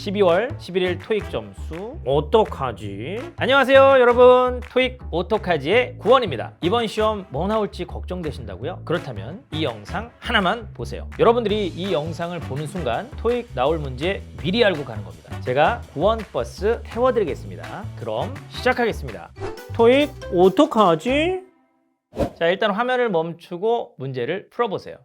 12월 11일 토익 점수 어떡하지? 안녕하세요 여러분, 토익 어떡하지의 구원입니다. 이번 시험 뭐 나올지 걱정되신다고요? 그렇다면 이 영상 하나만 보세요. 여러분들이 이 영상을 보는 순간 토익 나올 문제 미리 알고 가는 겁니다. 제가 구원버스 태워드리겠습니다. 그럼 시작하겠습니다. 토익 어떡하지? 자, 일단 화면을 멈추고 문제를 풀어보세요.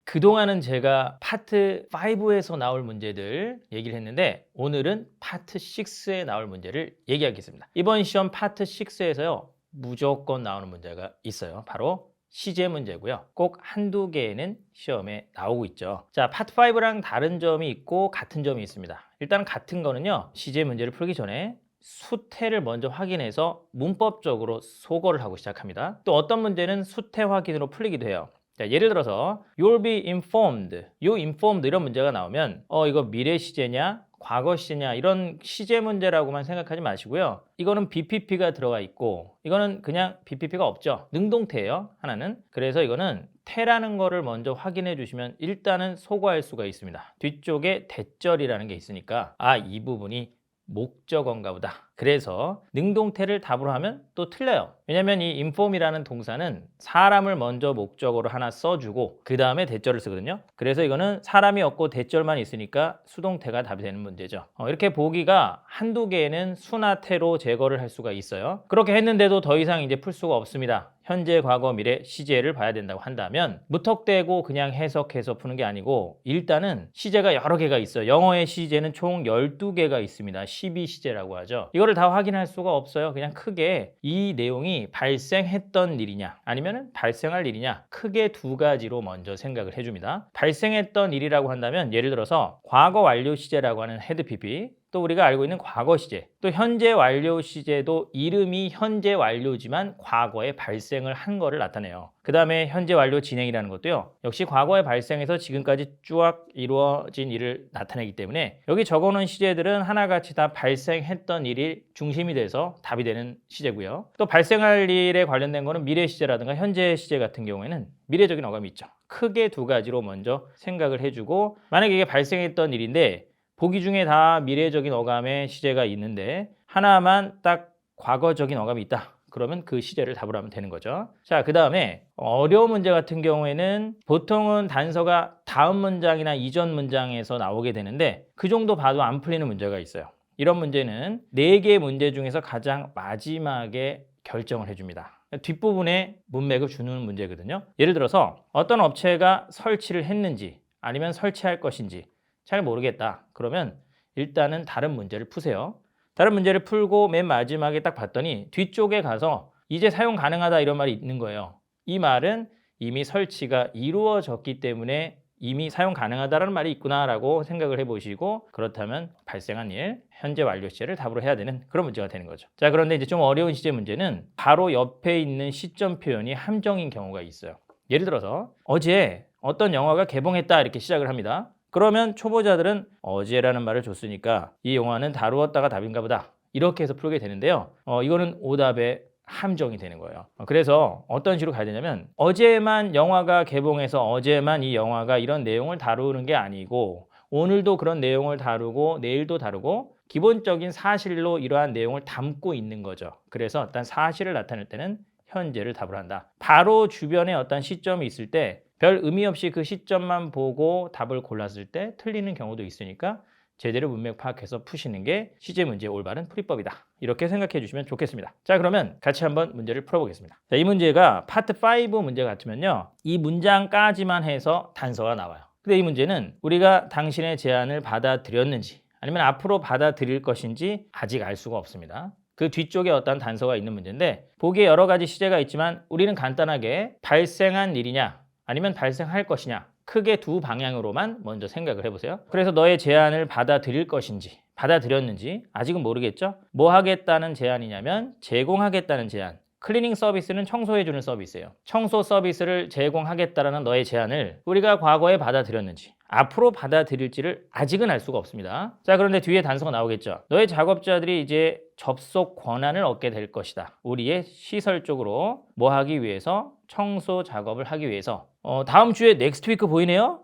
그동안은 제가 파트 5에서 나올 문제들 얘기를 했는데 오늘은 파트 6에 나올 문제를 얘기하겠습니다. 이번 시험 파트 6에서요 무조건 나오는 문제가 있어요. 바로 시제 문제고요. 꼭 한두 개는 시험에 나오고 있죠. 자, 파트 5랑 다른 점이 있고 같은 점이 있습니다. 일단 같은 거는요, 시제 문제를 풀기 전에 수태를 먼저 확인해서 문법적으로 소거를 하고 시작합니다. 또 어떤 문제는 수태 확인으로 풀리기도 해요. 자, 예를 들어서 you'll be informed, you informed 이런 문제가 나오면 이거 미래 시제냐 과거 시제냐 이런 시제 문제라고만 생각하지 마시고요. 이거는 BPP가 들어가 있고 이거는 그냥 BPP가 없죠. 능동태예요, 하나는. 그래서 이거는 태라는 거를 먼저 확인해 주시면 일단은 소거할 수가 있습니다. 뒤쪽에 대절이라는 게 있으니까 이 부분이 목적어인가 보다. 그래서 능동태를 답으로 하면 또 틀려요. 왜냐면 이 inform이라는 동사는 사람을 먼저 목적어로 하나 써주고 그 다음에 대절을 쓰거든요. 그래서 이거는 사람이 없고 대절만 있으니까 수동태가 답이 되는 문제죠. 이렇게 보기가 한두 개는 수나태로 제거를 할 수가 있어요. 그렇게 했는데도 더 이상 이제 풀 수가 없습니다. 현재, 과거, 미래 시제를 봐야 된다고 한다면 무턱대고 그냥 해석해서 푸는 게 아니고 일단은 시제가 여러 개가 있어요. 영어의 시제는 총 12개가 있습니다. 12시제라고 하죠. 이거를 다 확인할 수가 없어요. 그냥 크게 이 내용이 발생했던 일이냐 아니면 발생할 일이냐 크게 두 가지로 먼저 생각을 해줍니다. 발생했던 일이라고 한다면 예를 들어서 과거 완료 시제라고 하는 헤드 PP, 또 우리가 알고 있는 과거 시제, 또 현재 완료 시제도 이름이 현재 완료지만 과거에 발생을 한 거를 나타내요. 그 다음에 현재 완료 진행이라는 것도요, 역시 과거에 발생해서 지금까지 쭉 이루어진 일을 나타내기 때문에 여기 적어놓은 시제들은 하나같이 다 발생했던 일이 중심이 돼서 답이 되는 시제고요. 또 발생할 일에 관련된 거는 미래 시제라든가 현재 시제 같은 경우에는 미래적인 어감이 있죠. 크게 두 가지로 먼저 생각을 해주고, 만약에 이게 발생했던 일인데 보기 중에 다 미래적인 어감의 시제가 있는데 하나만 딱 과거적인 어감이 있다. 그러면 그 시제를 답으로 하면 되는 거죠. 자, 그 다음에 어려운 문제 같은 경우에는 보통은 단서가 다음 문장이나 이전 문장에서 나오게 되는데 그 정도 봐도 안 풀리는 문제가 있어요. 이런 문제는 4개 문제 중에서 가장 마지막에 결정을 해줍니다. 뒷부분에 문맥을 주는 문제거든요. 예를 들어서 어떤 업체가 설치를 했는지 아니면 설치할 것인지 잘 모르겠다. 그러면 일단은 다른 문제를 푸세요. 다른 문제를 풀고 맨 마지막에 딱 봤더니 뒤쪽에 가서 이제 사용 가능하다 이런 말이 있는 거예요. 이 말은 이미 설치가 이루어졌기 때문에 이미 사용 가능하다라는 말이 있구나라고 생각을 해보시고, 그렇다면 발생한 일, 현재 완료 시제를 답으로 해야 되는 그런 문제가 되는 거죠. 자, 그런데 이제 좀 어려운 시제 문제는 바로 옆에 있는 시점 표현이 함정인 경우가 있어요. 예를 들어서 어제 어떤 영화가 개봉했다 이렇게 시작을 합니다. 그러면 초보자들은 어제라는 말을 줬으니까 이 영화는 다루었다가 답인가 보다 이렇게 해서 풀게 되는데요. 이거는 오답의 함정이 되는 거예요. 그래서 어떤 식으로 가야 되냐면 어제만 영화가 개봉해서 어제만 이 영화가 이런 내용을 다루는 게 아니고 오늘도 그런 내용을 다루고 내일도 다루고 기본적인 사실로 이러한 내용을 담고 있는 거죠. 그래서 어떤 사실을 나타낼 때는 현재를 답을 한다. 바로 주변에 어떤 시점이 있을 때 별 의미 없이 그 시점만 보고 답을 골랐을 때 틀리는 경우도 있으니까 제대로 문맥 파악해서 푸시는 게 시제 문제의 올바른 풀이법이다. 이렇게 생각해 주시면 좋겠습니다. 자, 그러면 같이 한번 문제를 풀어보겠습니다. 자, 이 문제가 파트 5 문제 같으면요, 이 문장까지만 해서 단서가 나와요. 근데 이 문제는 우리가 당신의 제안을 받아들였는지 아니면 앞으로 받아들일 것인지 아직 알 수가 없습니다. 그 뒤쪽에 어떤 단서가 있는 문제인데 보기에 여러 가지 시제가 있지만 우리는 간단하게 발생한 일이냐 아니면 발생할 것이냐 크게 두 방향으로만 먼저 생각을 해보세요. 그래서 너의 제안을 받아들일 것인지 받아들였는지 아직은 모르겠죠? 뭐 하겠다는 제안이냐면 제공하겠다는 제안. 클리닝 서비스는 청소해주는 서비스예요. 청소 서비스를 제공하겠다라는 너의 제안을 우리가 과거에 받아들였는지 앞으로 받아들일지를 아직은 알 수가 없습니다. 자, 그런데 뒤에 단서가 나오겠죠. 너의 작업자들이 이제 접속 권한을 얻게 될 것이다. 우리의 시설 쪽으로 뭐 하기 위해서? 청소 작업을 하기 위해서. 다음 주에 넥스트 위크 보이네요?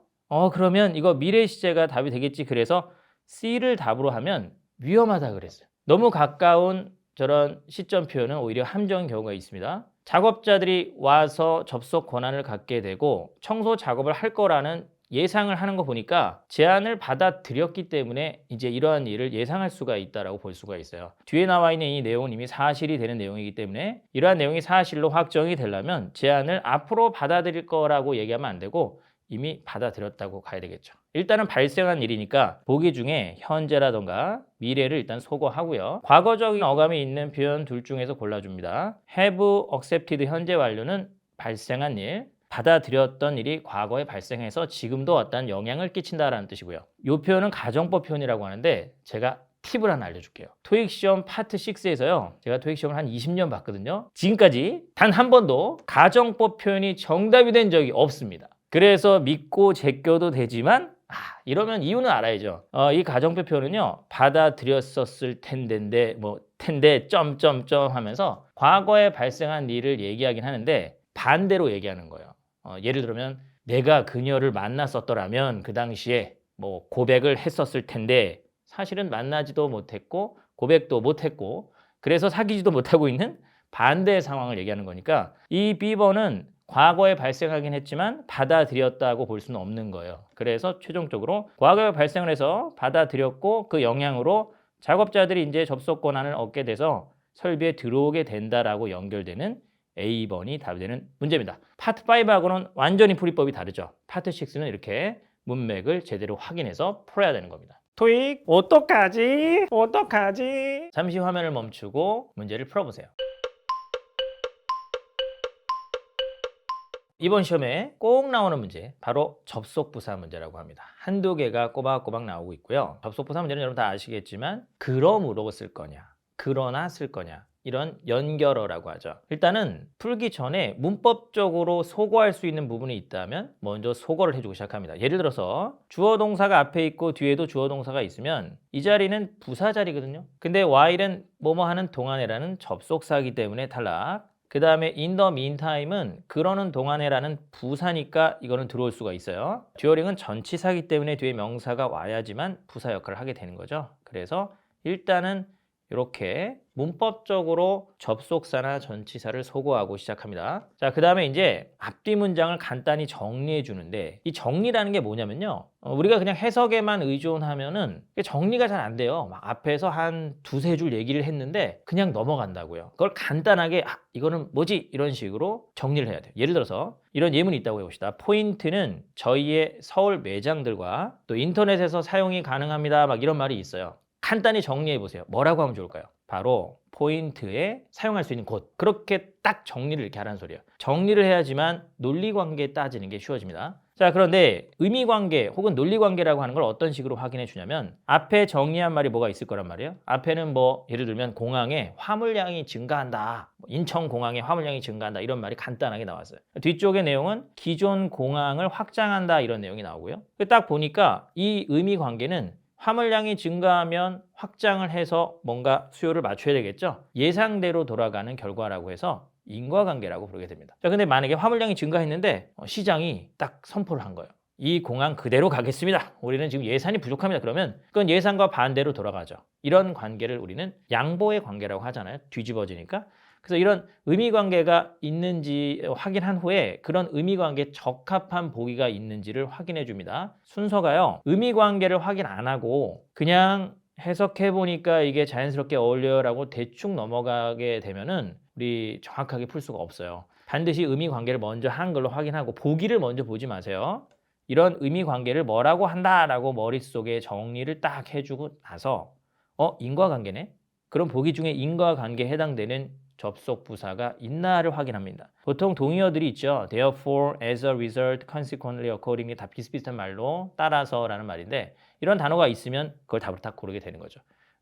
그러면 이거 미래 시제가 답이 되겠지. 그래서 C를 답으로 하면 위험하다 그랬어요. 너무 가까운 저런 시점 표현은 오히려 함정인 경우가 있습니다. 작업자들이 와서 접속 권한을 갖게 되고 청소 작업을 할 거라는 예상을 하는 거 보니까 제안을 받아들였기 때문에 이제 이러한 일을 예상할 수가 있다라고 볼 수가 있어요. 뒤에 나와 있는 이 내용은 이미 사실이 되는 내용이기 때문에 이러한 내용이 사실로 확정이 되려면 제안을 앞으로 받아들일 거라고 얘기하면 안 되고 이미 받아들였다고 가야 되겠죠. 일단은 발생한 일이니까 보기 중에 현재라던가 미래를 일단 소거하고요. 과거적인 어감이 있는 표현 둘 중에서 골라줍니다. have accepted 현재 완료는 발생한 일, 받아들였던 일이 과거에 발생해서 지금도 어떤 영향을 끼친다라는 뜻이고요. 이 표현은 가정법 표현이라고 하는데 제가 팁을 하나 알려줄게요. 토익 시험 파트 6에서요. 제가 토익 시험을 한 20년 봤거든요. 지금까지 단 한 번도 가정법 표현이 정답이 된 적이 없습니다. 그래서 믿고 제껴도 되지만 이러면 이유는 알아야죠. 이 가정법 표현은요. 받아들였었을 텐데인데 텐데 점점점 하면서 과거에 발생한 일을 얘기하긴 하는데 반대로 얘기하는 거예요. 예를 들면 내가 그녀를 만났었더라면 그 당시에 고백을 했었을 텐데 사실은 만나지도 못했고 고백도 못했고 그래서 사귀지도 못하고 있는 반대의 상황을 얘기하는 거니까 이 B번은 과거에 발생하긴 했지만 받아들였다고 볼 수는 없는 거예요. 그래서 최종적으로 과거에 발생을 해서 받아들였고 그 영향으로 작업자들이 이제 접속 권한을 얻게 돼서 설비에 들어오게 된다라고 연결되는 A번이 답이 되는 문제입니다. 파트 5하고는 완전히 풀이법이 다르죠. 파트 6는 이렇게 문맥을 제대로 확인해서 풀어야 되는 겁니다. 토익 어떡하지? 어떡하지? 잠시 화면을 멈추고 문제를 풀어보세요. 이번 시험에 꼭 나오는 문제, 바로 접속부사 문제라고 합니다. 한두 개가 꼬박꼬박 나오고 있고요. 접속부사 문제는 여러분 다 아시겠지만 그러므로 쓸 거냐, 그러나 쓸 거냐 이런 연결어라고 하죠. 일단은 풀기 전에 문법적으로 소거할 수 있는 부분이 있다면 먼저 소거를 해주고 시작합니다. 예를 들어서 주어 동사가 앞에 있고 뒤에도 주어 동사가 있으면 이 자리는 부사 자리거든요. 근데 while은 뭐뭐 하는 동안에라는 접속사이기 때문에 탈락. 그 다음에 in the meantime은 그러는 동안에라는 부사니까 이거는 들어올 수가 있어요. 듀어링은 전치사이기 때문에 뒤에 명사가 와야지만 부사 역할을 하게 되는 거죠. 그래서 일단은 이렇게 문법적으로 접속사나 전치사를 소거하고 시작합니다. 자, 그 다음에 이제 앞뒤 문장을 간단히 정리해 주는데 이 정리라는 게 뭐냐면요. 우리가 그냥 해석에만 의존하면은 정리가 잘 안 돼요. 막 앞에서 한 두세 줄 얘기를 했는데 그냥 넘어간다고요. 그걸 간단하게 이거는 뭐지? 이런 식으로 정리를 해야 돼요. 예를 들어서 이런 예문이 있다고 해봅시다. 포인트는 저희의 서울 매장들과 또 인터넷에서 사용이 가능합니다. 막 이런 말이 있어요. 간단히 정리해 보세요. 뭐라고 하면 좋을까요? 바로 포인트에 사용할 수 있는 곳. 그렇게 딱 정리를 이렇게 하라는 소리예요. 정리를 해야지만 논리관계 따지는 게 쉬워집니다. 자, 그런데 의미관계 혹은 논리관계라고 하는 걸 어떤 식으로 확인해 주냐면 앞에 정리한 말이 뭐가 있을 거란 말이에요. 앞에는 예를 들면 공항에 화물량이 증가한다. 인천공항에 화물량이 증가한다. 이런 말이 간단하게 나왔어요. 뒤쪽의 내용은 기존 공항을 확장한다. 이런 내용이 나오고요. 딱 보니까 이 의미관계는 화물량이 증가하면 확장을 해서 뭔가 수요를 맞춰야 되겠죠. 예상대로 돌아가는 결과라고 해서 인과관계라고 부르게 됩니다. 자, 근데 만약에 화물량이 증가했는데 시장이 딱 선포를 한 거예요. 이 공항 그대로 가겠습니다. 우리는 지금 예산이 부족합니다. 그러면 그건 예상과 반대로 돌아가죠. 이런 관계를 우리는 양보의 관계라고 하잖아요. 뒤집어지니까. 그래서 이런 의미관계가 있는지 확인한 후에 그런 의미관계에 적합한 보기가 있는지를 확인해 줍니다. 순서가요. 의미관계를 확인 안 하고 그냥 해석해 보니까 이게 자연스럽게 어울려요 라고 대충 넘어가게 되면은 우리 정확하게 풀 수가 없어요. 반드시 의미관계를 먼저 한글로 확인하고 보기를 먼저 보지 마세요. 이런 의미관계를 뭐라고 한다라고 머릿속에 정리를 딱 해주고 나서 인과관계네? 그럼 보기 중에 인과관계에 해당되는 접속 부사가 있나를 확인합니다. 보통 동의어들이 있죠. Therefore, as a result, consequently, accordingly 다 비슷비슷한 말로 따라서라는 말인데 이런 단어가 있으면 그걸 답을 딱 고르게 되는 거죠.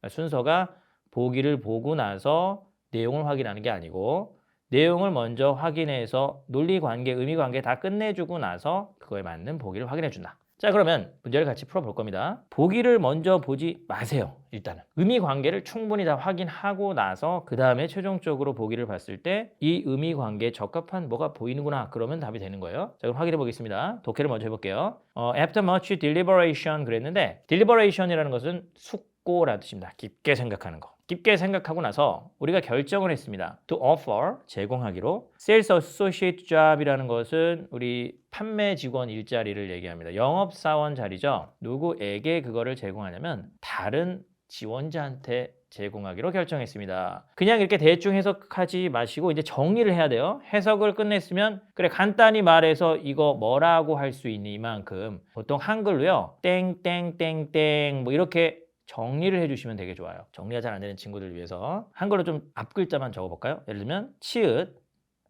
순서가 보기를 보고 나서 내용을 확인하는 게 아니고 내용을 먼저 확인해서 논리관계, 의미관계 다 끝내주고 나서 그거에 맞는 보기를 확인해 준다. 자, 그러면 문제를 같이 풀어볼 겁니다. 보기를 먼저 보지 마세요. 일단은 의미 관계를 충분히 다 확인하고 나서 그 다음에 최종적으로 보기를 봤을 때 이 의미 관계에 적합한 뭐가 보이는구나, 그러면 답이 되는 거예요. 자, 그럼 확인해 보겠습니다. 독해를 먼저 해볼게요. After much deliberation 그랬는데, deliberation이라는 것은 숙고라는 뜻입니다. 깊게 생각하는 거. 깊게 생각하고 나서 우리가 결정을 했습니다. To offer, 제공하기로. Sales associate job이라는 것은 우리 판매 직원 일자리를 얘기합니다. 영업사원 자리죠. 누구에게 그거를 제공하냐면 다른 지원자한테 제공하기로 결정했습니다. 그냥 이렇게 대충 해석하지 마시고 이제 정리를 해야 돼요. 해석을 끝냈으면 그래, 간단히 말해서 이거 뭐라고 할 수 있니, 이만큼. 보통 한글로요, 땡땡땡땡 뭐 이렇게 정리를 해주시면 되게 좋아요. 정리가 잘 안 되는 친구들 위해서 한글로 좀 앞글자만 적어볼까요? 예를 들면 치읓,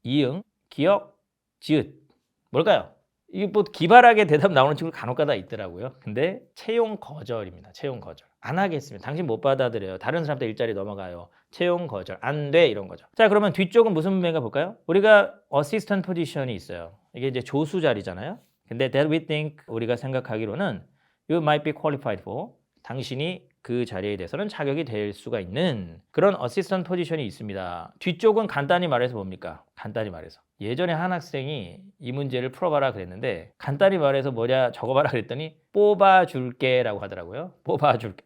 이응, 기역, 지읒. 뭘까요? 이게 뭐 기발하게 대답 나오는 친구 간혹가다 있더라고요. 근데 채용 거절입니다. 채용 거절. 안 하겠습니다. 당신 못 받아들여요. 다른 사람들 일자리 넘어가요. 채용 거절. 안 돼, 이런 거죠. 자, 그러면 뒤쪽은 무슨 문맥인가 볼까요? 우리가 어시스턴트 포지션이 있어요. 이게 이제 조수 자리잖아요. 근데 that we think, 우리가 생각하기로는 you might be qualified for, 당신이 그 자리에 대해서는 자격이 될 수가 있는 그런 어시스턴트 포지션이 있습니다. 뒤쪽은 간단히 말해서 뭡니까? 간단히 말해서 예전에 한 학생이 이 문제를 풀어봐라 그랬는데, 간단히 말해서 뭐냐 적어봐라 그랬더니 뽑아줄게 라고 하더라고요. 뽑아줄게.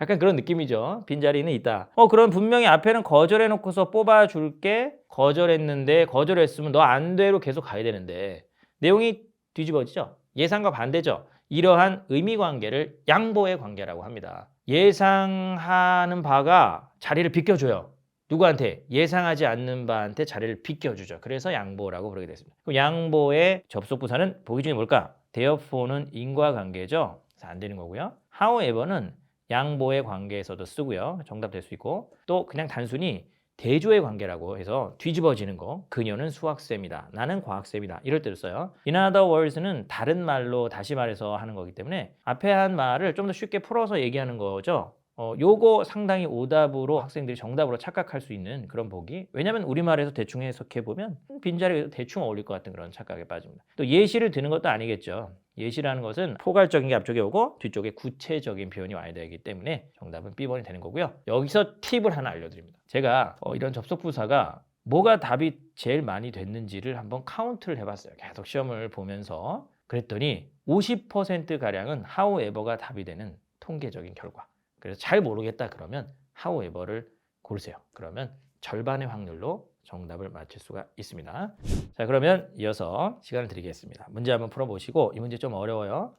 약간 그런 느낌이죠. 빈자리는 있다. 그럼 분명히 앞에는 거절해놓고서 뽑아줄게, 거절했는데, 거절했으면 너 안 돼로 계속 가야 되는데 내용이 뒤집어지죠. 예상과 반대죠. 이러한 의미 관계를 양보의 관계라고 합니다. 예상하는 바가 자리를 비켜줘요. 누구한테? 예상하지 않는 바한테 자리를 비켜주죠. 그래서 양보라고 부르게 됐습니다. 그럼 양보의 접속부사는 보기 중에 뭘까? therefore는 인과관계죠. 그래서 안 되는 거고요. however는 양보의 관계에서도 쓰고요. 정답 될 수 있고, 또 그냥 단순히 대조의 관계라고 해서 뒤집어지는 거. 그녀는 수학쌤이다. 나는 과학쌤이다. 이럴 때도 써요. In other words는 다른 말로 다시 말해서 하는 거기 때문에 앞에 한 말을 좀 더 쉽게 풀어서 얘기하는 거죠. 요거 상당히 오답으로 학생들이 정답으로 착각할 수 있는 그런 보기. 왜냐면 우리말에서 대충 해석해 보면 빈자리가 대충 어울릴 것 같은 그런 착각에 빠집니다. 또 예시를 드는 것도 아니겠죠. 예시라는 것은 포괄적인 게 앞쪽에 오고 뒤쪽에 구체적인 표현이 와야 되기 때문에 정답은 B번이 되는 거고요. 여기서 팁을 하나 알려드립니다. 제가 이런 접속부사가 뭐가 답이 제일 많이 됐는지를 한번 카운트를 해봤어요. 계속 시험을 보면서. 그랬더니 50%가량은 however가 답이 되는 통계적인 결과. 그래서 잘 모르겠다 그러면 however를 고르세요. 그러면 절반의 확률로 정답을 맞출 수가 있습니다. 자, 그러면 이어서 시간을 드리겠습니다. 문제 한번 풀어보시고, 이 문제 좀 어려워요.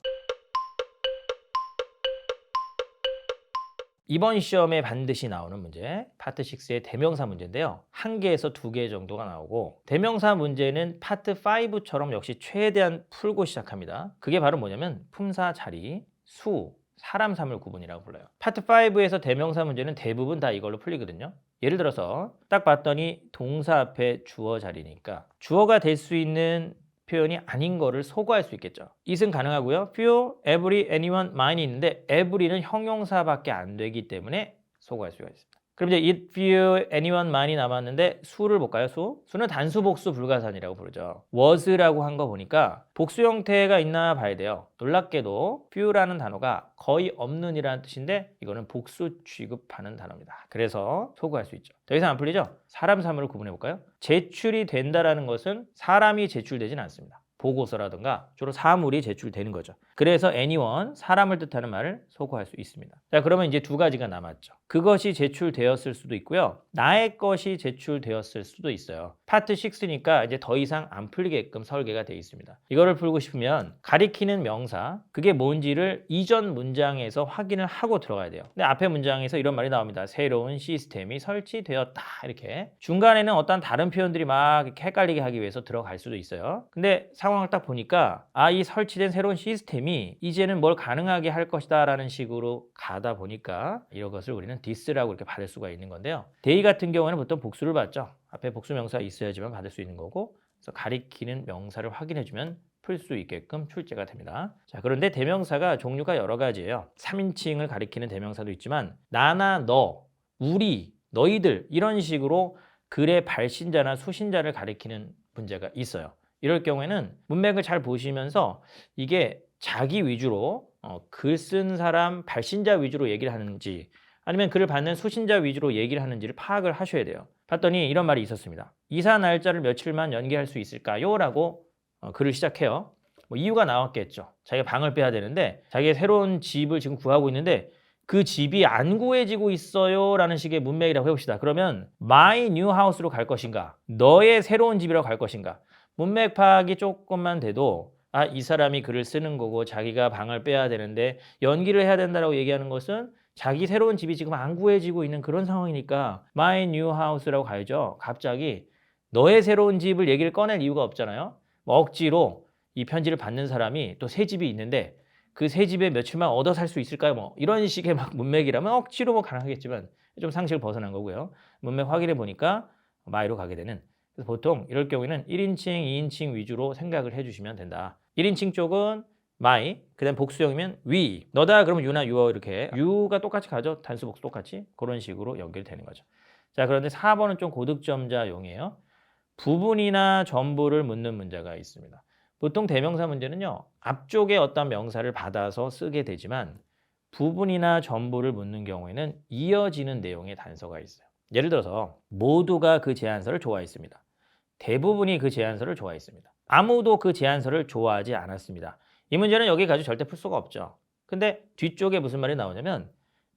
이번 시험에 반드시 나오는 문제, 파트 6의 대명사 문제인데요. 1개에서 2개 정도가 나오고, 대명사 문제는 파트 5처럼 역시 최대한 풀고 시작합니다. 그게 바로 뭐냐면 품사, 자리, 수, 사람, 사물 구분이라고 불러요. 파트 5에서 대명사 문제는 대부분 다 이걸로 풀리거든요. 예를 들어서 딱 봤더니 동사 앞에 주어 자리니까 주어가 될 수 있는 표현이 아닌 거를 소거할 수 있겠죠. it은 가능하고요. few, every, anyone, mine이 있는데 every는 형용사밖에 안 되기 때문에 소거할 수가 있습니다. 그럼 이제 it, few, anyone, mine이 남았는데 수를 볼까요? 수는 단수, 복수, 불가산이라고 부르죠. was라고 한 거 보니까 복수 형태가 있나 봐야 돼요. 놀랍게도 few라는 단어가 거의 없는 이라는 뜻인데 이거는 복수 취급하는 단어입니다. 그래서 소거할 수 있죠. 더 이상 안 풀리죠? 사람, 사물을 구분해 볼까요? 제출이 된다라는 것은 사람이 제출되진 않습니다. 보고서라든가 주로 사물이 제출되는 거죠. 그래서 anyone, 사람을 뜻하는 말을 소거할 수 있습니다. 자, 그러면 이제 2가지가 남았죠. 그것이 제출되었을 수도 있고요. 나의 것이 제출되었을 수도 있어요. 파트 6니까 이제 더 이상 안 풀리게끔 설계가 되어 있습니다. 이거를 풀고 싶으면 가리키는 명사, 그게 뭔지를 이전 문장에서 확인을 하고 들어가야 돼요. 근데 앞에 문장에서 이런 말이 나옵니다. 새로운 시스템이 설치되었다. 이렇게. 중간에는 어떤 다른 표현들이 막 이렇게 헷갈리게 하기 위해서 들어갈 수도 있어요. 근데 상황을 딱 보니까 이 설치된 새로운 시스템이 이제는 뭘 가능하게 할 것이다 라는 식으로 가다 보니까 이런 것을 우리는 this라고 이렇게 받을 수가 있는 건데요. they 같은 경우에는 보통 복수를 받죠. 앞에 복수 명사가 있어야지만 받을 수 있는 거고, 그래서 가리키는 명사를 확인해주면 풀 수 있게끔 출제가 됩니다. 자, 그런데 대명사가 종류가 여러 가지예요. 3인칭을 가리키는 대명사도 있지만 나나 너, 우리, 너희들 이런 식으로 글의 발신자나 수신자를 가리키는 문제가 있어요. 이럴 경우에는 문맥을 잘 보시면서 이게 자기 위주로 글 쓴 사람 발신자 위주로 얘기를 하는지 아니면 글을 받는 수신자 위주로 얘기를 하는지를 파악을 하셔야 돼요. 봤더니 이런 말이 있었습니다. 이사 날짜를 며칠만 연기할 수 있을까요? 라고 글을 시작해요. 뭐 이유가 나왔겠죠. 자기가 방을 빼야 되는데 자기의 새로운 집을 지금 구하고 있는데 그 집이 안 구해지고 있어요 라는 식의 문맥이라고 해봅시다. 그러면 my new house로 갈 것인가 너의 새로운 집이라고 갈 것인가 문맥 파악이 조금만 돼도 이 사람이 글을 쓰는 거고 자기가 방을 빼야 되는데 연기를 해야 된다라고 얘기하는 것은 자기 새로운 집이 지금 안 구해지고 있는 그런 상황이니까 my new house라고 가야죠. 갑자기 너의 새로운 집을 얘기를 꺼낼 이유가 없잖아요. 뭐 억지로 이 편지를 받는 사람이 또 새 집이 있는데 그 새 집에 며칠만 얻어 살 수 있을까요? 뭐 이런 식의 막 문맥이라면 억지로 뭐 가능하겠지만 좀 상식을 벗어난 거고요. 문맥 확인해 보니까 my로 가게 되는. 그래서 보통 이럴 경우에는 1인칭, 2인칭 위주로 생각을 해주시면 된다. 1인칭 쪽은 my, 그 다음 복수형이면 we. 너다 그러면 you나 your 이렇게 you가 똑같이 가죠. 단수 복수 똑같이 그런 식으로 연결되는 거죠. 자, 그런데 4번은 좀 고득점자용이에요. 부분이나 전부를 묻는 문제가 있습니다. 보통 대명사 문제는요. 앞쪽에 어떤 명사를 받아서 쓰게 되지만 부분이나 전부를 묻는 경우에는 이어지는 내용의 단서가 있어요. 예를 들어서 모두가 그 제안서를 좋아했습니다. 대부분이 그 제안서를 좋아했습니다. 아무도 그 제안서를 좋아하지 않았습니다. 이 문제는 여기 가지고 절대 풀 수가 없죠. 근데 뒤쪽에 무슨 말이 나오냐면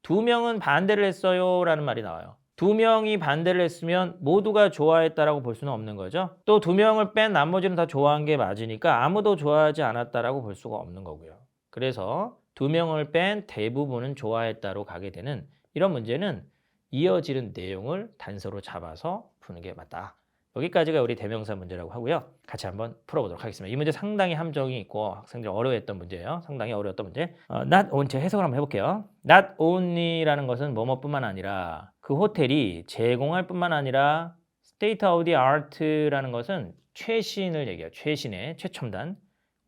2명은 반대를 했어요 라는 말이 나와요. 2명이 반대를 했으면 모두가 좋아했다라고 볼 수는 없는 거죠. 또 2명을 뺀 나머지는 다 좋아한 게 맞으니까 아무도 좋아하지 않았다라고 볼 수가 없는 거고요. 그래서 2명을 뺀 대부분은 좋아했다로 가게 되는 이런 문제는 이어지는 내용을 단서로 잡아서 푸는 게 맞다. 여기까지가 우리 대명사 문제라고 하고요. 같이 한번 풀어보도록 하겠습니다. 이 문제 상당히 함정이 있고 학생들이 어려워했던 문제예요. 상당히 어려웠던 문제. Not only, 제가 해석을 한번 해볼게요. Not only라는 것은 뭐뭐뿐만 아니라 그 호텔이 제공할 뿐만 아니라 state of the art라는 것은 최신을 얘기해요. 최신의 최첨단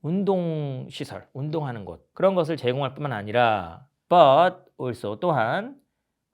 운동시설, 운동하는 곳 그런 것을 제공할 뿐만 아니라 but also 또한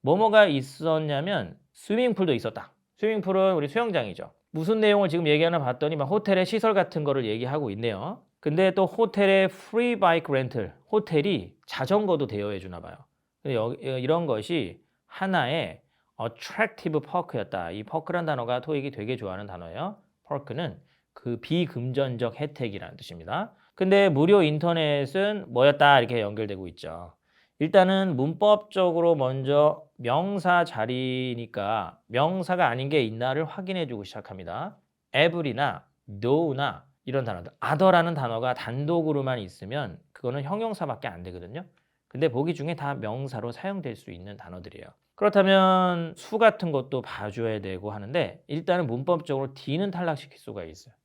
뭐뭐가 있었냐면 스위밍풀도 있었다. 스위밍풀은 우리 수영장이죠. 무슨 내용을 지금 얘기하나 봤더니 막 호텔의 시설 같은 거를 얘기하고 있네요. 근데 또 호텔의 free bike rental, 호텔이 자전거도 대여해 주나 봐요. 이런 것이 하나의 attractive perk였다. 이 perk란 단어가 토익이 되게 좋아하는 단어예요. perk는 그 비금전적 혜택이라는 뜻입니다. 근데 무료 인터넷은 뭐였다 이렇게 연결되고 있죠. 일단은 문법적으로 먼저 명사 자리니까 명사가 아닌 게 있나를 확인해 주고 시작합니다. every나 no나 이런 단어들. other라는 단어가 단독으로만 있으면 그거는 형용사밖에 안 되거든요. 근데 보기 중에 다 명사로 사용될 수 있는 단어들이에요. 그렇다면 수 같은 것도 봐줘야 되고 하는데 일단은 문법적으로 D는 탈락시킬 수가 있어요.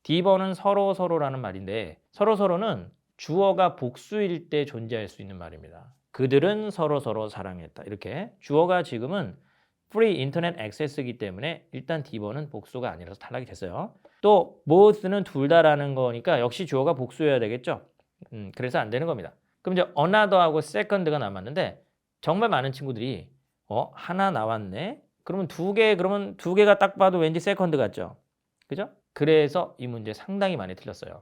D번은 서로서로라는 말인데 서로서로는 주어가 복수일 때 존재할 수 있는 말입니다. 그들은 서로서로 사랑했다. 이렇게 주어가 지금은 free 인터넷 액세스이기 때문에 일단 D번은 복수가 아니라서 탈락이 됐어요. 또 both는 둘 다라는 거니까 역시 주어가 복수여야 되겠죠. 그래서 안 되는 겁니다. 그럼 이제 another하고 second가 남았는데 정말 많은 친구들이 하나 나왔네. 그러면 두 개가 딱 봐도 왠지 second 같죠. 그죠? 그래서 이 문제 상당히 많이 틀렸어요.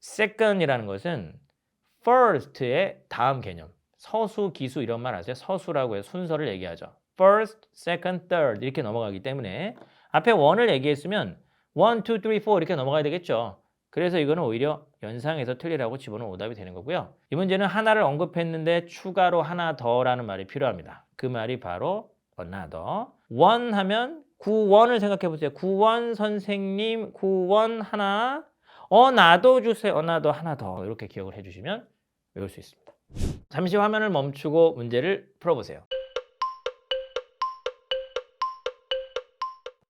second이라는 것은 first의 다음 개념. 서수, 기수 이런 말 아세요? 서수라고 해서 순서를 얘기하죠. first, second, third 이렇게 넘어가기 때문에 앞에 1을 얘기했으면 1, 2, 3, 4 이렇게 넘어가야 되겠죠. 그래서 이거는 오히려 연상해서 틀리라고 집어넣은 오답이 되는 거고요. 이 문제는 하나를 언급했는데 추가로 하나 더라는 말이 필요합니다. 그 말이 바로 another. 원 하면 구원을 생각해 보세요. 구원 선생님, 구원 하나. 나도 주세요. 나도 하나 더. 이렇게 기억을 해주시면 외울 수 있습니다. 잠시 화면을 멈추고 문제를 풀어보세요.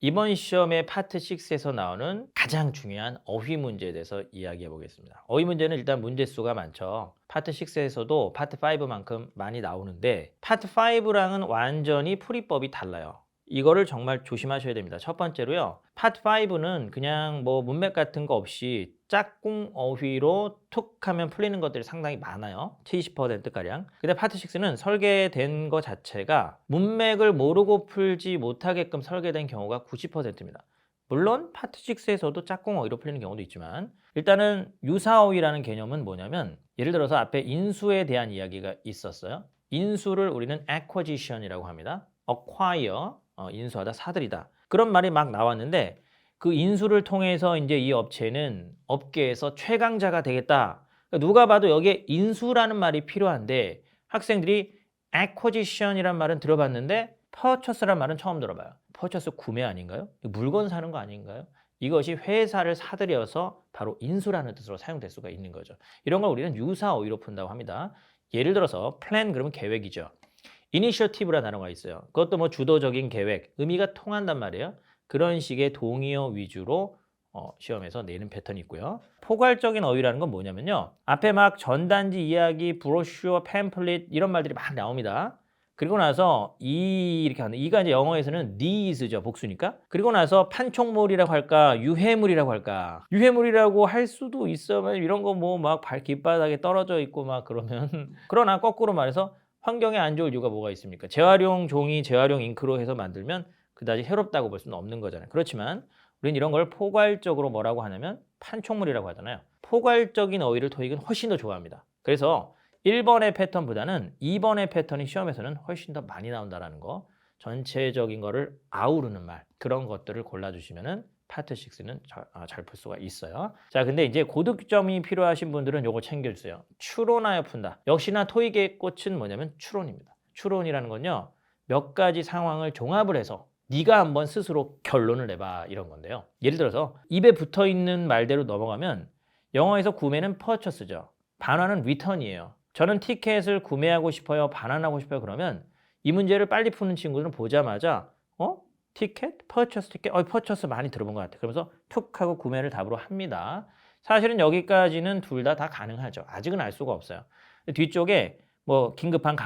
이번 시험의 파트 6에서 나오는 가장 중요한 어휘 문제에 대해서 이야기해 보겠습니다. 어휘 문제는 일단 문제수가 많죠. 파트 6에서도 파트 5만큼 많이 나오는데 파트 5랑은 완전히 풀이법이 달라요. 이거를 정말 조심하셔야 됩니다. 첫 번째로요. 파트 5는 그냥 뭐 문맥 같은 거 없이 짝꿍 어휘로 툭 하면 풀리는 것들이 상당히 많아요. 70%가량. 근데 파트 6는 설계된 것 자체가 문맥을 모르고 풀지 못하게끔 설계된 경우가 90%입니다. 물론 파트 6에서도 짝꿍 어휘로 풀리는 경우도 있지만 일단은 유사 어휘라는 개념은 뭐냐면 예를 들어서 앞에 인수에 대한 이야기가 있었어요. 인수를 우리는 acquisition이라고 합니다. acquire, 인수하다, 사들이다. 그런 말이 막 나왔는데 그 인수를 통해서 이제 이 업체는 업계에서 최강자가 되겠다. 그러니까 누가 봐도 여기에 인수라는 말이 필요한데 학생들이 acquisition이란 말은 들어봤는데 purchase란 말은 처음 들어봐요. purchase 구매 아닌가요? 물건 사는 거 아닌가요? 이것이 회사를 사들여서 바로 인수라는 뜻으로 사용될 수가 있는 거죠. 이런 걸 우리는 유사 어휘로 푼다고 합니다. 예를 들어서 plan 그러면 계획이죠. initiative라는 단어가 있어요. 그것도 뭐 주도적인 계획, 의미가 통한단 말이에요. 그런 식의 동의어 위주로 시험에서 내는 패턴이 있고요. 포괄적인 어휘라는 건 뭐냐면요. 앞에 막 전단지 이야기, 브로슈어, 팸플릿 이런 말들이 막 나옵니다. 그리고 나서 이렇게 하는 이가 이제 영어에서는 these죠. 복수니까. 그리고 나서 판촉물이라고 할까, 유해물이라고 할까. 유해물이라고 할 수도 있어. 이런 거 뭐 막 길바닥에 떨어져 있고 막 그러면 그러나 거꾸로 말해서 환경에 안 좋을 이유가 뭐가 있습니까? 재활용 종이, 재활용 잉크로 해서 만들면 그다지 해롭다고 볼 수는 없는 거잖아요. 그렇지만 우리는 이런 걸 포괄적으로 뭐라고 하냐면 판촉물이라고 하잖아요. 포괄적인 어휘를 토익은 훨씬 더 좋아합니다. 그래서 1번의 패턴보다는 2번의 패턴이 시험에서는 훨씬 더 많이 나온다는 거. 전체적인 거를 아우르는 말. 그런 것들을 골라주시면은 파트 6는 잘 풀 수가 있어요. 자, 근데 이제 고득점이 필요하신 분들은 요거 챙겨주세요. 추론하여 푼다. 역시나 토익의 꽃은 뭐냐면 추론입니다. 추론이라는 건요. 몇 가지 상황을 종합을 해서 네가 한번 스스로 결론을 내봐 이런 건데요. 예를 들어서 입에 붙어있는 말대로 넘어가면 영어에서 구매는 purchase죠. 반환은 return이에요. 저는 티켓을 구매하고 싶어요. 반환하고 싶어요. 그러면 이 문제를 빨리 푸는 친구들은 보자마자 티켓? purchase 티켓? purchase 많이 들어본 것 같아요. 그러면서 툭 하고 구매를 답으로 합니다. 사실은 여기까지는 둘 다 가능하죠. 아직은 알 수가 없어요. 뒤쪽에 뭐 긴급한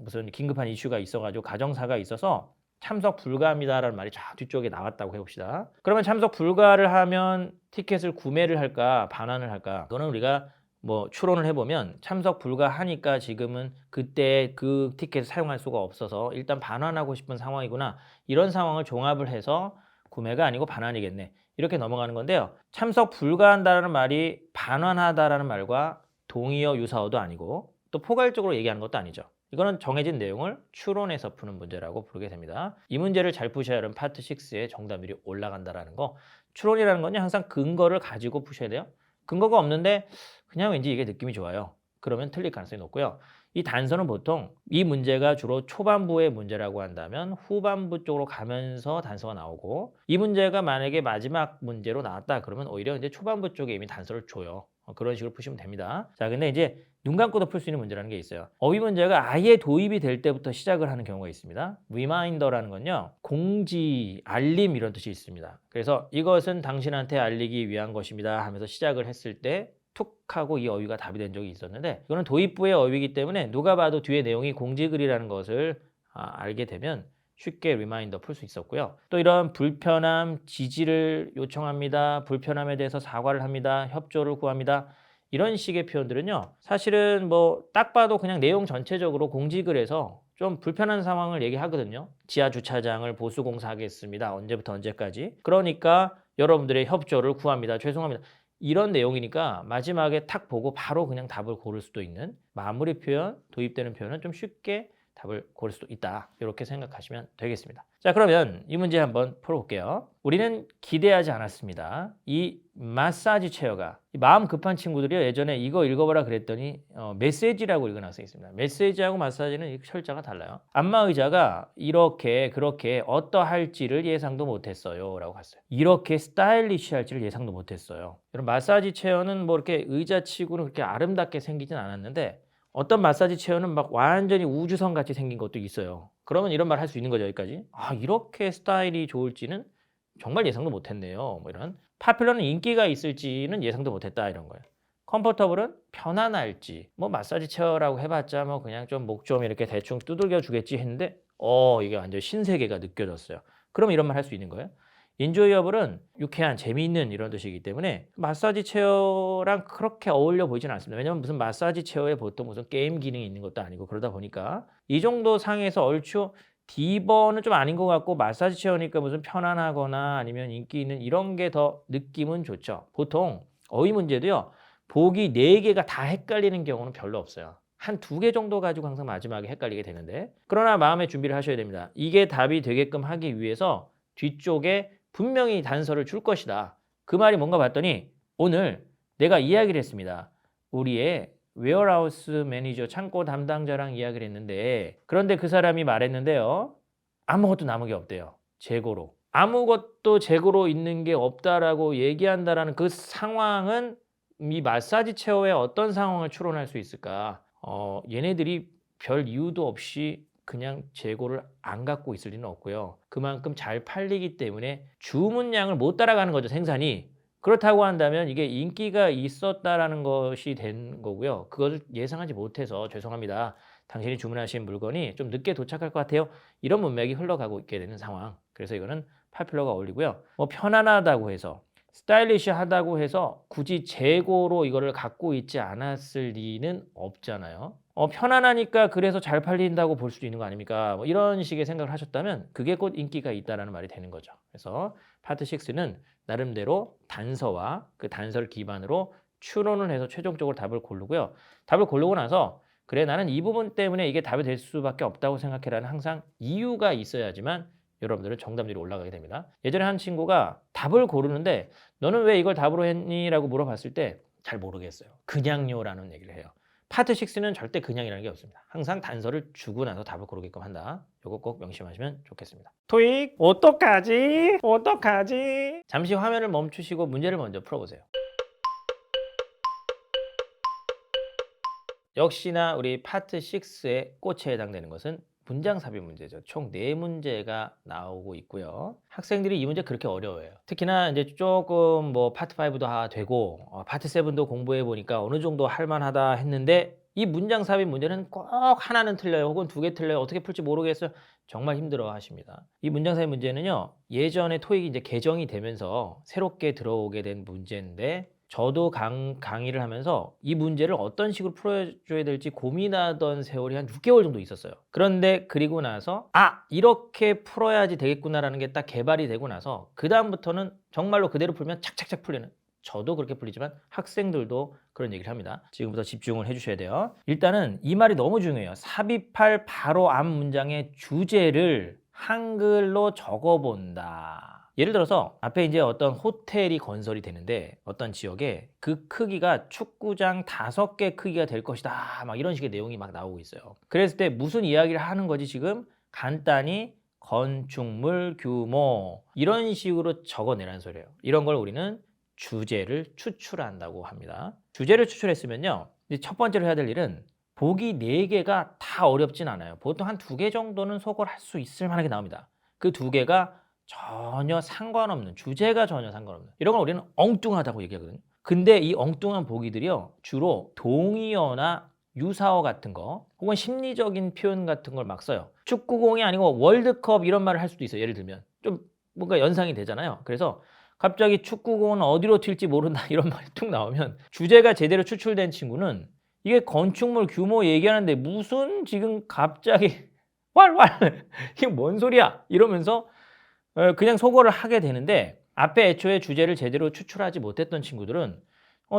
무슨 긴급한 이슈가 있어가지고 가정사가 있어서 참석 불가합니다라는 말이 쫙 뒤쪽에 나왔다고 해봅시다. 그러면 참석 불가를 하면 티켓을 구매를 할까 반환을 할까? 그거는 우리가 뭐 추론을 해보면 참석 불가하니까 지금은 그때 그 티켓을 사용할 수가 없어서 일단 반환하고 싶은 상황이구나. 이런 상황을 종합을 해서 구매가 아니고 반환이겠네. 이렇게 넘어가는 건데요. 참석 불가한다라는 말이 반환하다라는 말과 동의어 유사어도 아니고 또 포괄적으로 얘기하는 것도 아니죠. 이거는 정해진 내용을 추론해서 푸는 문제라고 부르게 됩니다. 이 문제를 잘 푸셔야 여러분 파트 6에 정답률이 올라간다라는 거. 추론이라는 건요 항상 근거를 가지고 푸셔야 돼요. 근거가 없는데 그냥 왠지 이게 느낌이 좋아요. 그러면 틀릴 가능성이 높고요. 이 단서는 보통 이 문제가 주로 초반부의 문제라고 한다면 후반부 쪽으로 가면서 단서가 나오고 이 문제가 만약에 마지막 문제로 나왔다 그러면 오히려 이제 초반부 쪽에 이미 단서를 줘요. 그런 식으로 푸시면 됩니다. 자, 근데 이제 눈 감고도 풀 수 있는 문제라는 게 있어요. 어휘 문제가 아예 도입이 될 때부터 시작을 하는 경우가 있습니다. 리마인더라는 건요. 공지, 알림 이런 뜻이 있습니다. 그래서 이것은 당신한테 알리기 위한 것입니다 하면서 시작을 했을 때 툭 하고 이 어휘가 답이 된 적이 있었는데 이거는 도입부의 어휘이기 때문에 누가 봐도 뒤에 내용이 공지글이라는 것을 알게 되면 쉽게 리마인더 풀 수 있었고요. 또 이런 불편함, 지지를 요청합니다. 불편함에 대해서 사과를 합니다. 협조를 구합니다. 이런 식의 표현들은요. 사실은 뭐 딱 봐도 그냥 내용 전체적으로 공지글에서 좀 불편한 상황을 얘기하거든요. 지하 주차장을 보수공사하겠습니다. 언제부터 언제까지. 그러니까 여러분들의 협조를 구합니다. 죄송합니다. 이런 내용이니까 마지막에 탁 보고 바로 그냥 답을 고를 수도 있는 마무리 표현, 도입되는 표현은 좀 쉽게 답을 고를 수도 있다. 이렇게 생각하시면 되겠습니다. 자, 그러면 이 문제 한번 풀어볼게요. 우리는 기대하지 않았습니다. 이 마사지 체어가 마음 급한 친구들이 예전에 이거 읽어보라 그랬더니 메시지라고 읽어놨어 있습니다. 메시지하고 마사지는 철자가 달라요. 안마의자가 이렇게 그렇게 어떠할지를 예상도 못했어요 라고 갔어요. 이렇게 스타일리시할지를 예상도 못했어요. 이런 마사지 체어는 뭐 이렇게 의자치고는 그렇게 아름답게 생기진 않았는데 어떤 마사지 체어는 막 완전히 우주선 같이 생긴 것도 있어요. 그러면 이런 말 할 수 있는 거죠, 여기까지. 이렇게 스타일이 좋을지는 정말 예상도 못했네요. 뭐 이런. 파퓰러는 인기가 있을지는 예상도 못했다 이런 거예요. 컴포터블은 편안할지. 뭐 마사지 체어라고 해봤자 뭐 그냥 좀 목 좀 이렇게 대충 두들겨 주겠지 했는데 이게 완전 신세계가 느껴졌어요. 그럼 이런 말 할 수 있는 거예요. 인조이어블은 유쾌한, 재미있는 이런 뜻이기 때문에 마사지 체어랑 그렇게 어울려 보이지는 않습니다. 왜냐면 무슨 마사지 체어에 보통 무슨 게임 기능이 있는 것도 아니고 그러다 보니까 이 정도 상에서 얼추 D번은 좀 아닌 것 같고 마사지 체어니까 무슨 편안하거나 아니면 인기 있는 이런 게 더 느낌은 좋죠. 보통 어휘 문제도요. 보기 4개가 다 헷갈리는 경우는 별로 없어요. 한 2개 정도 가지고 항상 마지막에 헷갈리게 되는데 그러나 마음의 준비를 하셔야 됩니다. 이게 답이 되게끔 하기 위해서 뒤쪽에 분명히 단서를 줄 것이다. 그 말이 뭔가 봤더니 오늘 내가 이야기를 했습니다. 우리의 웨어하우스 매니저 창고 담당자랑 이야기를 했는데 그런데 그 사람이 말했는데요. 아무것도 남은 게 없대요. 재고로. 아무것도 재고로 있는 게 없다라고 얘기한다라는 그 상황은 이 마사지 체어에 어떤 상황을 추론할 수 있을까? 얘네들이 별 이유도 없이 그냥 재고를 안 갖고 있을 리는 없고요. 그만큼 잘 팔리기 때문에 주문량을 못 따라가는 거죠, 생산이. 그렇다고 한다면 이게 인기가 있었다라는 것이 된 거고요. 그것을 예상하지 못해서 죄송합니다. 당신이 주문하신 물건이 좀 늦게 도착할 것 같아요. 이런 문맥이 흘러가고 있게 되는 상황. 그래서 이거는 파퓰러가 어울리고요. 뭐 편안하다고 해서 스타일리시하다고 해서 굳이 재고로 이거를 갖고 있지 않았을 리는 없잖아요. 편안하니까 그래서 잘 팔린다고 볼 수도 있는 거 아닙니까? 뭐 이런 식의 생각을 하셨다면 그게 곧 인기가 있다라는 말이 되는 거죠. 그래서 파트 6는 나름대로 단서와 그 단서를 기반으로 추론을 해서 최종적으로 답을 고르고요. 답을 고르고 나서 그래 나는 이 부분 때문에 이게 답이 될 수밖에 없다고 생각해라는 항상 이유가 있어야지만 여러분들은 정답률이 올라가게 됩니다. 예전에 한 친구가 답을 고르는데 너는 왜 이걸 답으로 했니? 라고 물어봤을 때 잘 모르겠어요. 그냥요라는 얘기를 해요. 파트 6는 절대 그냥이라는 게 없습니다. 항상 단서를 주고 나서 답을 고르게끔 한다. 이거 꼭 명심하시면 좋겠습니다. 토익 어떡하지? 어떡하지? 잠시 화면을 멈추시고 문제를 먼저 풀어보세요. 역시나 우리 파트 6의 꽃에 해당되는 것은 문장 삽입 문제죠. 총 4문제가 나오고 있고요. 학생들이 이 문제 그렇게 어려워해요. 특히나 이제 조금 뭐 파트 5도 되고 파트 7도 공부해 보니까 어느 정도 할 만하다 했는데 이 문장 삽입 문제는 꼭 하나는 틀려요. 혹은 2개 틀려요. 어떻게 풀지 모르겠어요. 정말 힘들어 하십니다. 이 문장 삽입 문제는요. 예전에 토익이 이제 개정이 되면서 새롭게 들어오게 된 문제인데 저도 강의를 하면서 이 문제를 어떤 식으로 풀어줘야 될지 고민하던 세월이 한 6개월 정도 있었어요. 그런데 그리고 나서 이렇게 풀어야지 되겠구나라는 게 딱 개발이 되고 나서 그 다음부터는 정말로 그대로 풀면 착착착 풀리는 저도 그렇게 풀리지만 학생들도 그런 얘기를 합니다. 지금부터 집중을 해주셔야 돼요. 일단은 이 말이 너무 중요해요. 삽입할 바로 앞 문장의 주제를 한글로 적어본다. 예를 들어서 앞에 이제 어떤 호텔이 건설이 되는데 어떤 지역에 그 크기가 축구장 5개 크기가 될 것이다. 막 이런 식의 내용이 막 나오고 있어요. 그랬을 때 무슨 이야기를 하는 거지 지금? 간단히 건축물 규모 이런 식으로 적어내라는 소리예요. 이런 걸 우리는 주제를 추출한다고 합니다. 주제를 추출했으면요. 이제 첫 번째로 해야 될 일은 보기 4개가 다 어렵진 않아요. 보통 한 2개 정도는 속을 할 수 있을 만하게 나옵니다. 그 2개가 전혀 상관없는 주제가 전혀 상관없는 이런 걸 우리는 엉뚱하다고 얘기하거든요. 근데 이 엉뚱한 보기들이요 주로 동의어나 유사어 같은 거 혹은 심리적인 표현 같은 걸 막 써요. 축구공이 아니고 월드컵 이런 말을 할 수도 있어요. 예를 들면 좀 뭔가 연상이 되잖아요. 그래서 갑자기 축구공은 어디로 튈지 모른다 이런 말이 툭 나오면 주제가 제대로 추출된 친구는 이게 건축물 규모 얘기하는데 무슨 지금 갑자기 왈왈 이게 뭔 소리야 이러면서 그냥 소거를 하게 되는데 앞에 애초에 주제를 제대로 추출하지 못했던 친구들은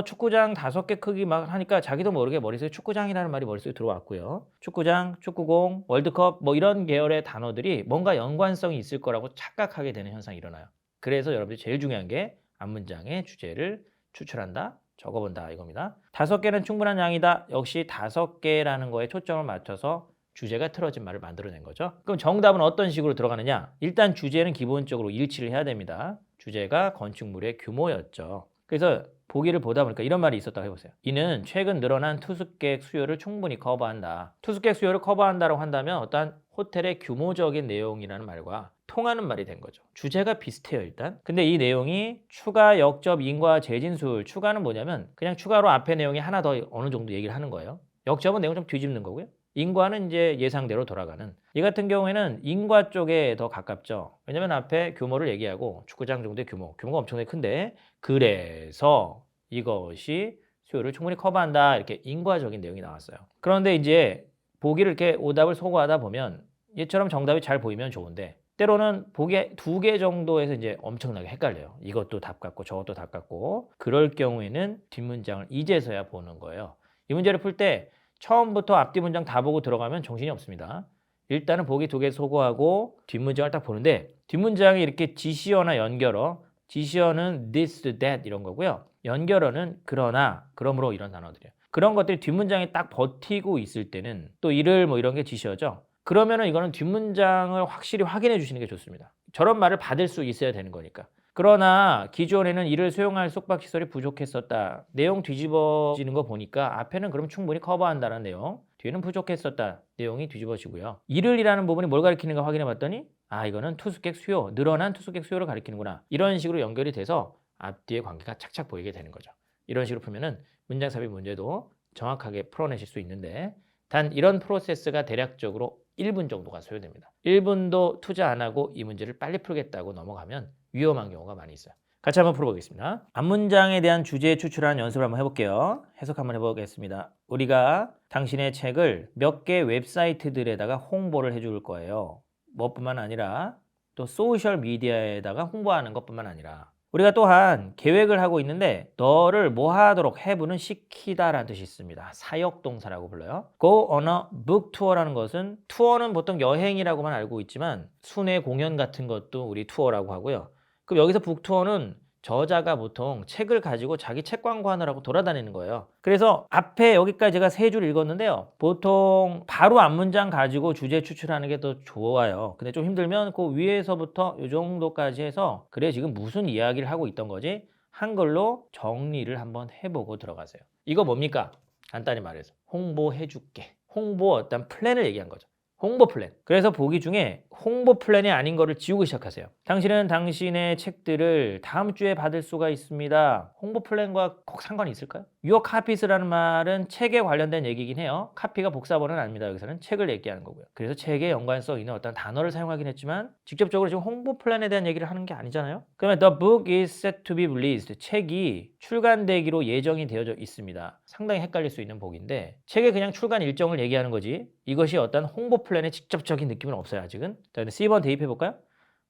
축구장 5개 크기 막 하니까 자기도 모르게 머릿속에 축구장이라는 말이 머릿속에 들어왔고요. 축구장, 축구공, 월드컵 뭐 이런 계열의 단어들이 뭔가 연관성이 있을 거라고 착각하게 되는 현상이 일어나요. 그래서 여러분들이 제일 중요한 게 앞문장의 주제를 추출한다, 적어본다 이겁니다. 5개는 충분한 양이다. 역시 5개라는 거에 초점을 맞춰서 주제가 틀어진 말을 만들어낸 거죠. 그럼 정답은 어떤 식으로 들어가느냐? 일단 주제는 기본적으로 일치를 해야 됩니다. 주제가 건축물의 규모였죠. 그래서 보기를 보다 보니까 이런 말이 있었다고 해보세요. 이는 최근 늘어난 투숙객 수요를 충분히 커버한다. 투숙객 수요를 커버한다고 한다면 어떤 호텔의 규모적인 내용이라는 말과 통하는 말이 된 거죠. 주제가 비슷해요 일단. 근데 이 내용이 추가, 역접, 인과, 재진술. 추가는 뭐냐면 그냥 추가로 앞에 내용이 하나 더 어느 정도 얘기를 하는 거예요. 역접은 내용 좀 뒤집는 거고요. 인과는 이제 예상대로 돌아가는. 이 같은 경우에는 인과 쪽에 더 가깝죠. 왜냐면 앞에 규모를 얘기하고 축구장 정도의 규모가 엄청나게 큰데 그래서 이것이 수요를 충분히 커버한다. 이렇게 인과적인 내용이 나왔어요. 그런데 이제 보기를 이렇게 오답을 소거하다 보면 얘처럼 정답이 잘 보이면 좋은데 때로는 보기 2개 정도에서 이제 엄청나게 헷갈려요. 이것도 답 같고 저것도 답 같고 그럴 경우에는 뒷문장을 이제서야 보는 거예요. 이 문제를 풀 때 처음부터 앞뒤 문장 다 보고 들어가면 정신이 없습니다. 일단은 보기 2개 소거하고 뒷문장을 딱 보는데 뒷문장이 이렇게 지시어나 연결어 지시어는 this, that 이런 거고요. 연결어는 그러나, 그러므로 이런 단어들이에요. 그런 것들이 뒷문장에 딱 버티고 있을 때는 또 이를 뭐 이런 게 지시어죠. 그러면은 이거는 뒷문장을 확실히 확인해 주시는 게 좋습니다. 저런 말을 받을 수 있어야 되는 거니까. 그러나 기존에는 이를 수용할 속박시설이 부족했었다. 내용 뒤집어지는 거 보니까 앞에는 그럼 충분히 커버한다는 내용, 뒤에는 부족했었다. 내용이 뒤집어지고요. 이를이라는 부분이 뭘 가리키는가 확인해 봤더니 이거는 투숙객 수요, 늘어난 투숙객 수요를 가리키는구나. 이런 식으로 연결이 돼서 앞뒤의 관계가 착착 보이게 되는 거죠. 이런 식으로 풀면은 문장 삽입 문제도 정확하게 풀어내실 수 있는데 단 이런 프로세스가 대략적으로 1분 정도가 소요됩니다. 1분도 투자 안 하고 이 문제를 빨리 풀겠다고 넘어가면 위험한 경우가 많이 있어요. 같이 한번 풀어보겠습니다. 앞문장에 대한 주제 추출하는 연습을 한번 해볼게요. 해석 한번 해보겠습니다. 우리가 당신의 책을 몇 개 웹사이트들에다가 홍보를 해줄 거예요. 뭐뿐만 아니라 또 소셜 미디어에다가 홍보하는 것뿐만 아니라 우리가 또한 계획을 하고 있는데 너를 뭐 하도록 have는 시키다라는 뜻이 있습니다. 사역동사라고 불러요. Go on a book tour라는 것은 투어는 보통 여행이라고만 알고 있지만 순회 공연 같은 것도 우리 투어라고 하고요. 그럼 여기서 북투어는 저자가 보통 책을 가지고 자기 책 광고하느라고 돌아다니는 거예요. 그래서 앞에 여기까지 제가 3줄 읽었는데요. 보통 바로 앞문장 가지고 주제 추출하는 게 더 좋아요. 근데 좀 힘들면 그 위에서부터 이 정도까지 해서 그래 지금 무슨 이야기를 하고 있던 거지? 한글로 정리를 한번 해보고 들어가세요. 이거 뭡니까? 간단히 말해서 홍보해줄게. 홍보 어떤 플랜을 얘기한 거죠. 홍보 플랜. 그래서 보기 중에 홍보 플랜이 아닌 거를 지우기 시작하세요. 당신은 당신의 책들을 다음 주에 받을 수가 있습니다. 홍보 플랜과 꼭 상관이 있을까요? Your copies라는 말은 책에 관련된 얘기긴 해요. 카피가 복사본은 아닙니다. 여기서는 책을 얘기하는 거고요. 그래서 책에 연관성 있는 어떤 단어를 사용하긴 했지만 직접적으로 지금 홍보 플랜에 대한 얘기를 하는 게 아니잖아요. 그러면 the book is set to be released. 책이 출간되기로 예정이 되어져 있습니다. 상당히 헷갈릴 수 있는 복인데 책의 그냥 출간 일정을 얘기하는 거지 이것이 어떤 홍보 플랜의 직접적인 느낌은 없어요. 아직은. 자, C번 대입해 볼까요?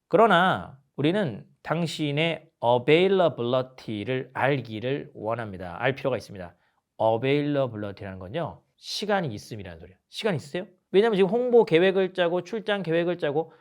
그러나 우리는 당신의 availability를 알기를 원합니다. 알 필요가 있습니다. availability라는 건요. 시간이 있음이라는 소리예요. 시간 있으세요? 왜냐면 지금 홍보 계획을 짜고 출장 계획을 짜고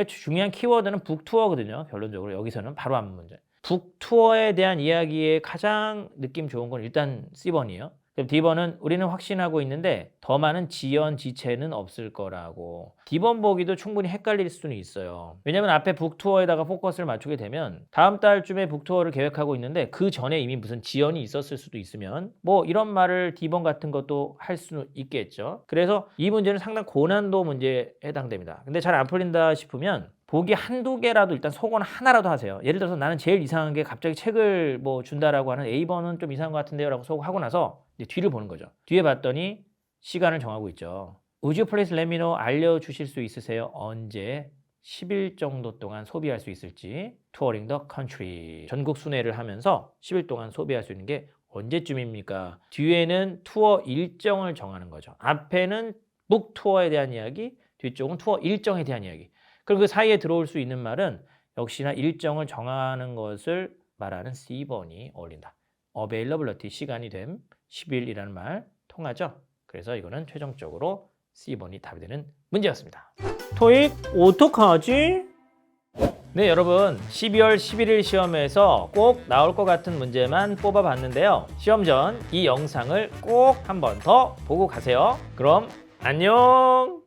중요한 키워드는 북투어거든요. 결론적으로 여기서는 바로 앞 문제. 북투어에 대한 이야기에 가장 느낌 좋은 건 일단 C번이에요. 그럼 D번은 우리는 확신하고 있는데 더 많은 지연, 지체는 없을 거라고. D번 보기도 충분히 헷갈릴 수는 있어요. 왜냐면 앞에 북투어에다가 포커스를 맞추게 되면 다음 달쯤에 북투어를 계획하고 있는데 그 전에 이미 무슨 지연이 있었을 수도 있으면 뭐 이런 말을 D번 같은 것도 할 수는 있겠죠. 그래서 이 문제는 상당히 고난도 문제에 해당됩니다. 근데 잘 안 풀린다 싶으면 보기 한두 개라도 일단 속어는 하나라도 하세요. 예를 들어서 나는 제일 이상한 게 갑자기 책을 뭐 준다라고 하는 A번은 좀 이상한 것 같은데요 라고 속하고 나서 이제 뒤를 보는 거죠. 뒤에 봤더니 시간을 정하고 있죠. Would you please let me know? 알려주실 수 있으세요? 언제 10일 정도 동안 소비할 수 있을지. Touring the country. 전국 순회를 하면서 10일 동안 소비할 수 있는 게 언제쯤입니까? 뒤에는 투어 일정을 정하는 거죠. 앞에는 북 투어에 대한 이야기, 뒤쪽은 투어 일정에 대한 이야기. 그럼 그 사이에 들어올 수 있는 말은 역시나 일정을 정하는 것을 말하는 C번이 어울린다. availability, 시간이 됨, 10일이라는 말 통하죠? 그래서 이거는 최종적으로 C번이 답이 되는 문제였습니다. 토익 어떡하지? 네, 여러분 12월 11일 시험에서 꼭 나올 것 같은 문제만 뽑아봤는데요. 시험 전 이 영상을 꼭 한 번 더 보고 가세요. 그럼 안녕!